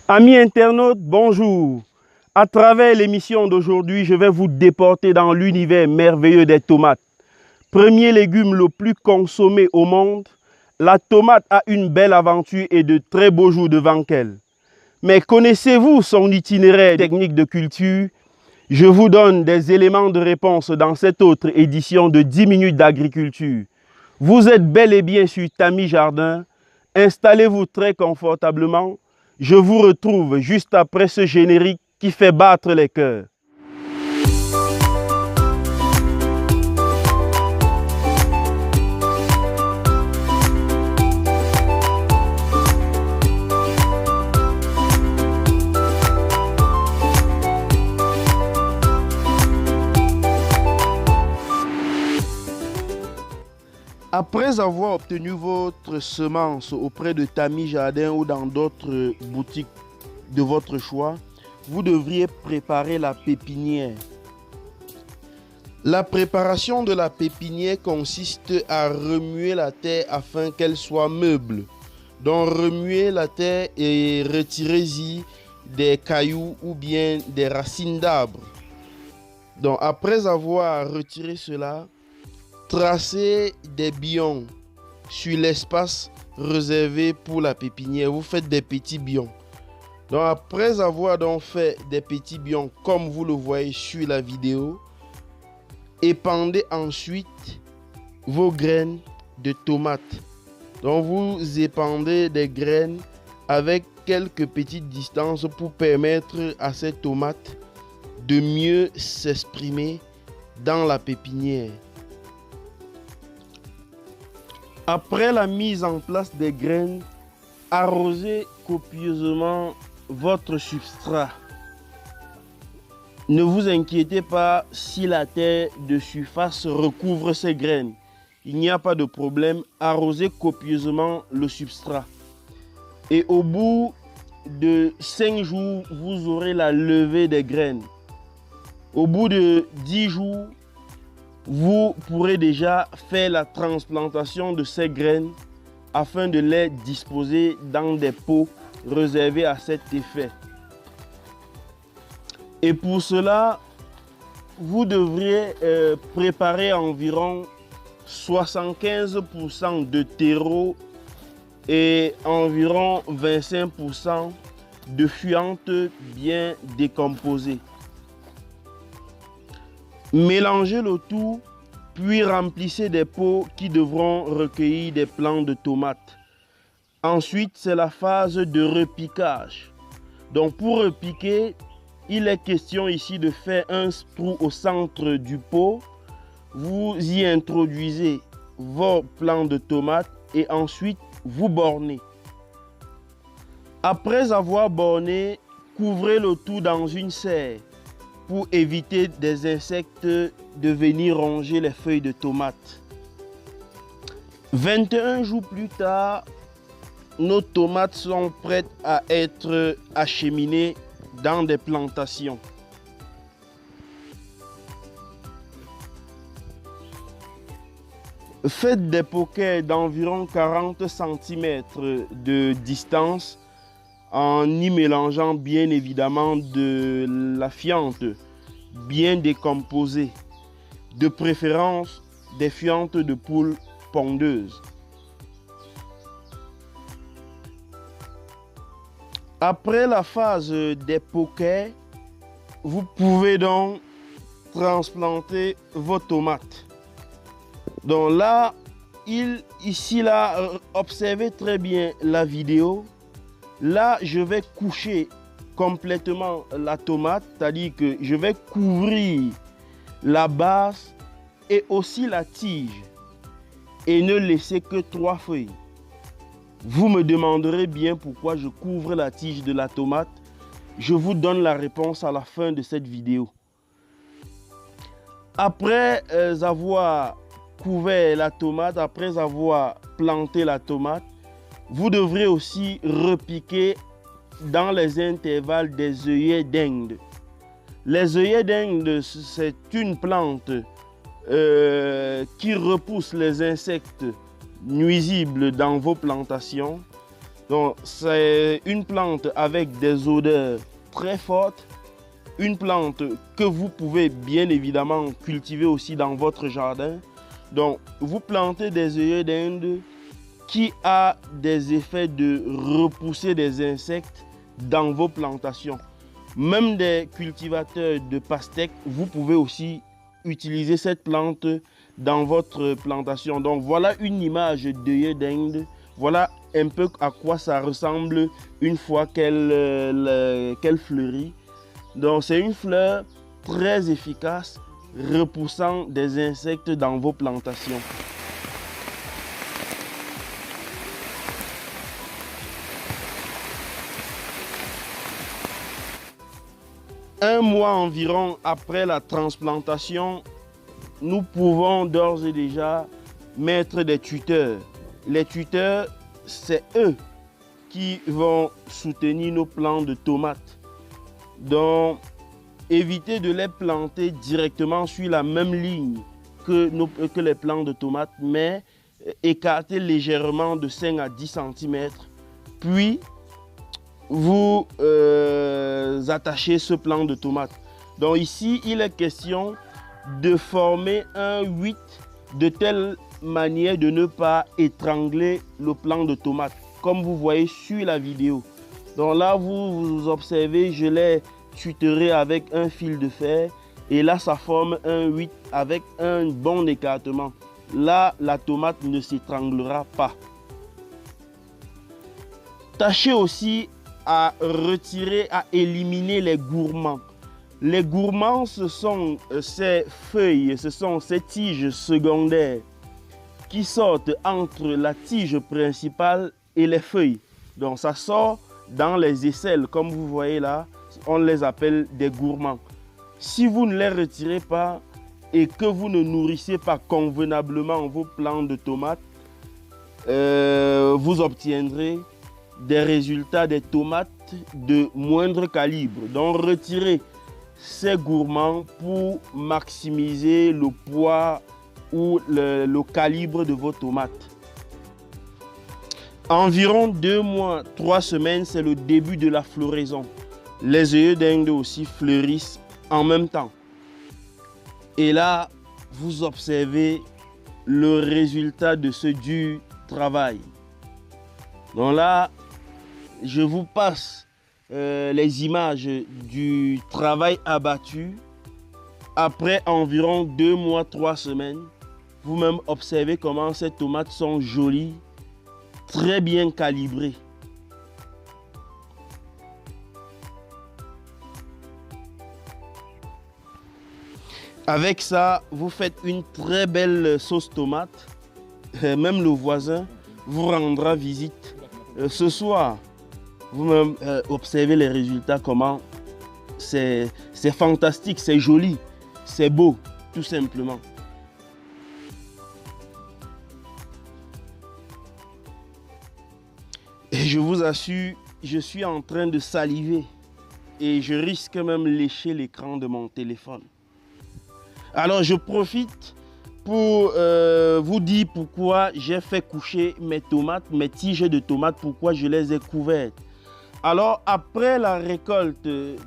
Amis internautes, bonjour. À travers l'émission d'aujourd'hui, je vais vous déporter dans l'univers merveilleux des tomates. Premier légume le plus consommé au monde, la tomate a une belle aventure et de très beaux jours devant elle. Mais connaissez-vous son itinéraire technique de culture? Je vous donne des éléments de réponse dans cette autre édition de 10 minutes d'agriculture. Vous êtes bel et bien sur Tamis Jardin. Installez-vous très confortablement. Je vous retrouve juste après ce générique qui fait battre les cœurs. Après avoir obtenu votre semence auprès de Tamis Jardin ou dans d'autres boutiques de votre choix, vous devriez préparer la pépinière. La préparation de la pépinière consiste à remuer la terre afin qu'elle soit meuble. Donc remuez la terre et retirez-y des cailloux ou bien des racines d'arbres. Donc après avoir retiré cela, tracez des bions sur l'espace réservé pour la pépinière. Vous faites des petits bions. Donc après avoir donc fait des petits bions comme vous le voyez sur la vidéo, épandez ensuite vos graines de tomates. Donc vous épandez des graines avec quelques petites distances pour permettre à ces tomates de mieux s'exprimer dans la pépinière. Après la mise en place des graines, arrosez copieusement votre substrat. Ne vous inquiétez pas si la terre de surface recouvre ces graines. Il n'y a pas de problème, arrosez copieusement le substrat. Et au bout de 5 jours, vous aurez la levée des graines. Au bout de 10 jours, vous pourrez déjà faire la transplantation de ces graines afin de les disposer dans des pots réservés à cet effet. Et pour cela, vous devriez préparer environ 75% de terreau et environ 25% de fuente bien décomposée. Mélangez le tout, puis remplissez des pots qui devront recueillir des plants de tomates. Ensuite, c'est la phase de repiquage. Donc pour repiquer, il est question ici de faire un trou au centre du pot. Vous y introduisez vos plants de tomates et ensuite vous bornez. Après avoir borné, couvrez le tout dans une serre pour éviter des insectes de venir ronger les feuilles de tomates. 21 jours plus tard, nos tomates sont prêtes à être acheminées dans des plantations. Faites des poquets d'environ 40 cm de distance en y mélangeant bien évidemment de la fiente bien décomposée, de préférence des fientes de poules pondeuses. Après la phase des poquets, vous pouvez donc transplanter vos tomates. Donc là, observez très bien la vidéo. Là, je vais coucher complètement la tomate, c'est-à-dire que je vais couvrir la base et aussi la tige et ne laisser que 3 feuilles. Vous me demanderez bien pourquoi je couvre la tige de la tomate. Je vous donne la réponse à la fin de cette vidéo. Après avoir couvert la tomate, après avoir planté la tomate, vous devrez aussi repiquer dans les intervalles des œillets d'Inde. Les œillets d'Inde, c'est une plante qui repousse les insectes nuisibles dans vos plantations. Donc c'est une plante avec des odeurs très fortes, une plante que vous pouvez bien évidemment cultiver aussi dans votre jardin. Donc vous plantez des œillets d'Inde qui a des effets de repousser des insectes dans vos plantations. Même des cultivateurs de pastèques, vous pouvez aussi utiliser cette plante dans votre plantation. Donc voilà une image d'œillet d'Inde. Voilà un peu à quoi ça ressemble une fois qu'elle fleurit. Donc c'est une fleur très efficace, repoussant des insectes dans vos plantations. Un mois environ après la transplantation, nous pouvons d'ores et déjà mettre des tuteurs. Les tuteurs, c'est eux qui vont soutenir nos plants de tomates. Donc, évitez de les planter directement sur la même ligne que les plants de tomates, mais écartez légèrement de 5 à 10 cm. Puis, vous attachez ce plant de tomates. Donc ici, il est question de former un 8 de telle manière de ne pas étrangler le plant de tomates, comme vous voyez sur la vidéo. Donc là, vous observez, je l'ai tutoré avec un fil de fer et là, ça forme un 8 avec un bon écartement. Là, la tomate ne s'étranglera pas. Tâchez aussi à retirer, à éliminer les gourmands. Les gourmands, ce sont ces feuilles, ce sont ces tiges secondaires qui sortent entre la tige principale et les feuilles. Donc ça sort dans les aisselles, comme vous voyez là, on les appelle des gourmands. Si vous ne les retirez pas et que vous ne nourrissez pas convenablement vos plants de tomates, vous obtiendrez des résultats des tomates de moindre calibre. Donc retirez ces gourmands pour maximiser le poids ou le calibre de vos tomates. Environ 2 mois, 3 semaines, c'est le début de la floraison. Les œillets d'Inde aussi fleurissent en même temps. Et là, vous observez le résultat de ce dur travail. Donc là, je vous passe les images du travail abattu après environ 2 mois, 3 semaines. Vous-même observez comment ces tomates sont jolies, très bien calibrées. Avec ça, vous faites une très belle sauce tomate. Même le voisin vous rendra visite ce soir. Vous-même observez les résultats, comment c'est fantastique, c'est joli, c'est beau, tout simplement. Et je vous assure, je suis en train de saliver et je risque même de lécher l'écran de mon téléphone. Alors je profite pour vous dire pourquoi j'ai fait coucher mes tomates, mes tiges de tomates, pourquoi je les ai couvertes. Alors après la récolte de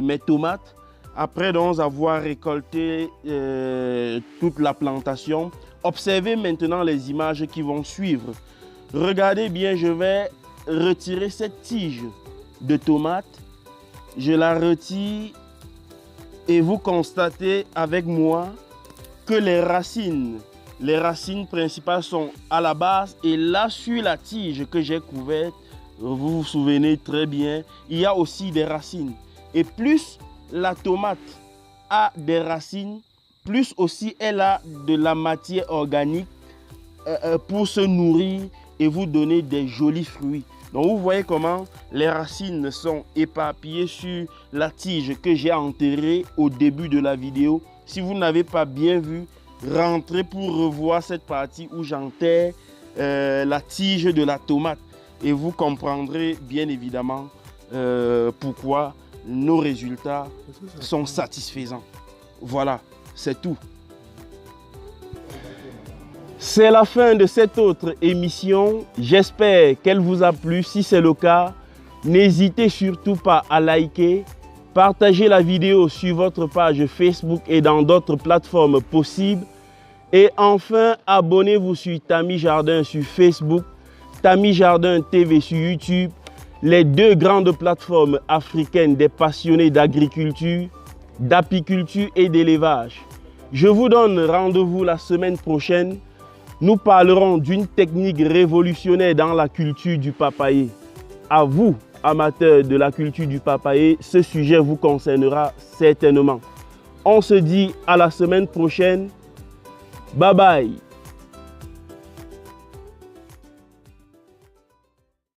mes tomates, après donc avoir récolté toute la plantation, observez maintenant les images qui vont suivre. Regardez bien, je vais retirer cette tige de tomate. Je la retire et vous constatez avec moi que les racines principales sont à la base et là sur la tige que j'ai couverte, vous vous souvenez très bien, il y a aussi des racines. Et plus la tomate a des racines, plus aussi elle a de la matière organique pour se nourrir et vous donner des jolis fruits. Donc vous voyez comment les racines sont éparpillées sur la tige que j'ai enterrée au début de la vidéo. Si vous n'avez pas bien vu, rentrez pour revoir cette partie où j'enterre la tige de la tomate. Et vous comprendrez bien évidemment pourquoi nos résultats sont satisfaisants. Voilà, c'est tout. C'est la fin de cette autre émission. J'espère qu'elle vous a plu. Si c'est le cas, n'hésitez surtout pas à liker, partager la vidéo sur votre page Facebook et dans d'autres plateformes possibles. Et enfin, abonnez-vous sur Tami Jardin sur Facebook, Tami Jardin TV sur YouTube, les deux grandes plateformes africaines des passionnés d'agriculture, d'apiculture et d'élevage. Je vous donne rendez-vous la semaine prochaine. Nous parlerons d'une technique révolutionnaire dans la culture du papayer. À vous, amateurs de la culture du papayer, ce sujet vous concernera certainement. On se dit à la semaine prochaine. Bye bye.